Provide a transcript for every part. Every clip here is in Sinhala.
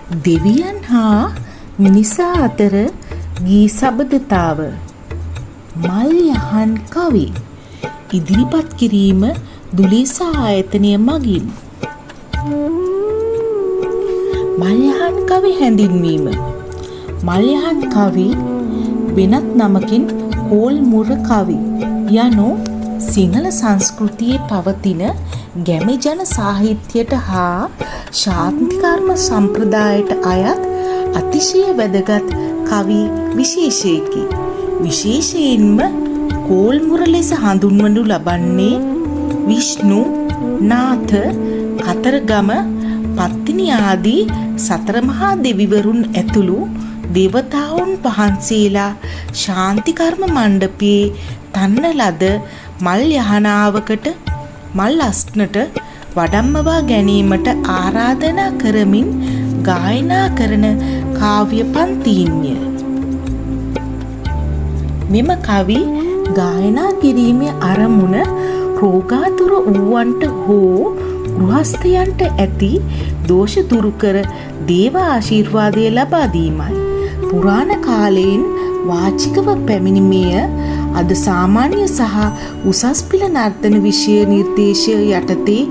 දෙවියන් හා මිනිසා අතර ගී සබඳතාව මල් යහන් කවි ඉදිරිපත් කිරීම දුලීසා ආයතනය මගින්. මල් යහන් කවි හැඳින්වීම. මල් යහන් කවි වෙනත් නමකින් කෝල් මුර කවි යනු සිංහල සංස්කෘතියේ පවතින ගැමි ජන සාහිත්‍යයට හා ශාන්තිකර්ම සම්ප්‍රදායට අයත් අතිශය වැදගත් කවි විශේෂයකි. විශේෂයෙන්ම කෝල් මුර ලෙස හඳුන්වනු ලබන්නේ විෂ්ණු, නාථ, කතරගම, පත්තිනි ආදී සතර මහා දෙවිවරුන් ඇතුළු දේවතාවුන් වහන්සේලා ශාන්තිකර්ම මණ්ඩපයේ තන්න ලද මල් යහනාවකට මල් අස්නට වඩම්මවා ගැනීමට ආරාධනා කරමින් ගායනා කරන කාව්‍ය පන්තිීන්ය. මෙම කවි ගායනා කිරීමේ අරමුණ රෝගාතුර වූවන්ට හෝ ගෘහස්ථයන්ට ඇති දෝෂ දුරු කර දේව ආශිර්වාදය ලබා දීමයි. පුරාණ කාලයෙන් වාචිකව පැමිණිමේය අද සාමාන්‍ය සහ උසස් පෙළ නර්තන විෂය නිර්දේශය යටතේ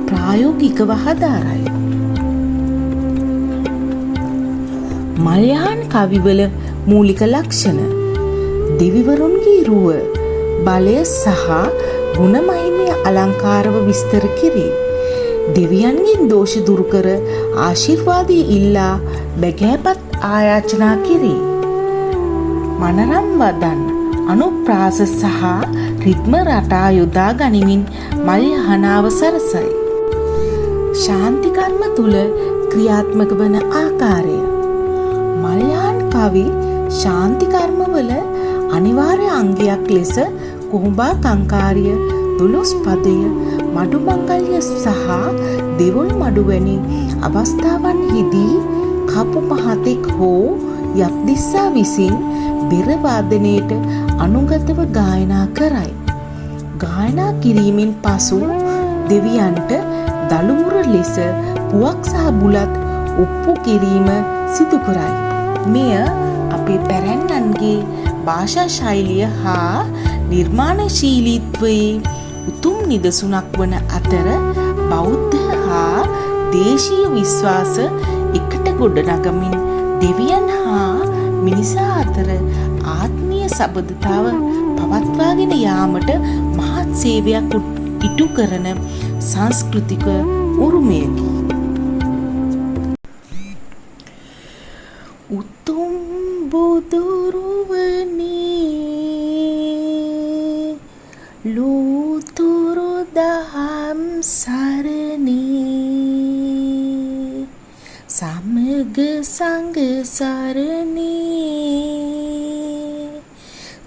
ප්‍රායෝගිකව හදාරයි. මල් යහන් කවිවල මූලික ලක්ෂණ. දෙවිවරුන්ගේ රුව, බලය සහ ගුණමහිමය අලංකාරව විස්තර කෙරේ. දෙවියන්ගෙන් දෝෂ දුරු කර ආශිර්වාදය ඉල්ලා බැගෑපත් ආයාචනා කෙරේ. මනරම් වදන් අනුප්‍රාස සහ රිද්ම රටා යොදා ගනිමින් මල් යහනාව සරසයි. ශාන්තිකර්ම තුල ක්‍රියාත්මක වන ආකාරය. මල් යහන් කවි ශාන්තිකර්මවල අනිවාර්ය අංගයක් ලෙස කුඹා කංකාරිය, දොළොස් පදය, මඩු මංගල්‍ය සහ දෙවොල් මඩු වැනි අවස්ථාවන්හිදී කපු මහතෙක් හෝ යක්දිස්සා විසින් බෙර වාදනයට අනුගතව ගායනා කරයි. ගායනා කිරීමෙන් පසු දෙවියන්ට දළුමුර ලෙස පුවක් සහ බුලත් ඔප්පු කිරීම සිදු කරයි. මෙය අපේ පැරැන්නන්ගේ භාෂා ශෛලිය හා නිර්මාණශීලීත්වයේ උතුම් නිදසුනක් වන අතර බෞද්ධ හා දේශීය විශ්වාස එකට ගොඩනගමින් දෙවියන් හා මිනිසා අතර ආත්මීය සබඳතාව පවත්වාගෙන යාමට මහත් සේවයක් ඉටු කරන සංස්කෘතික උරුමයකි. උතුම් බුදුරුවනේ ලෝතුරු දහම් සරණේ සමග සංඝ සරණේ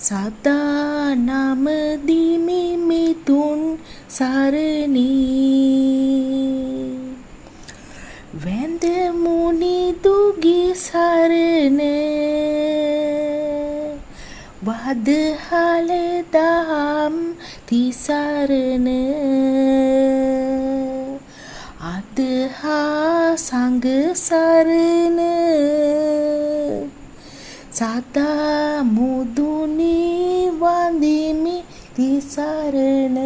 සදා නමදිමි මිතුන් සරණේ වැඳ මුනි දුගී සරණ වදහල දහම් තිසරණ අදහා සංඝ සරණ සදා මුදුනි වඳිමි තිසරණ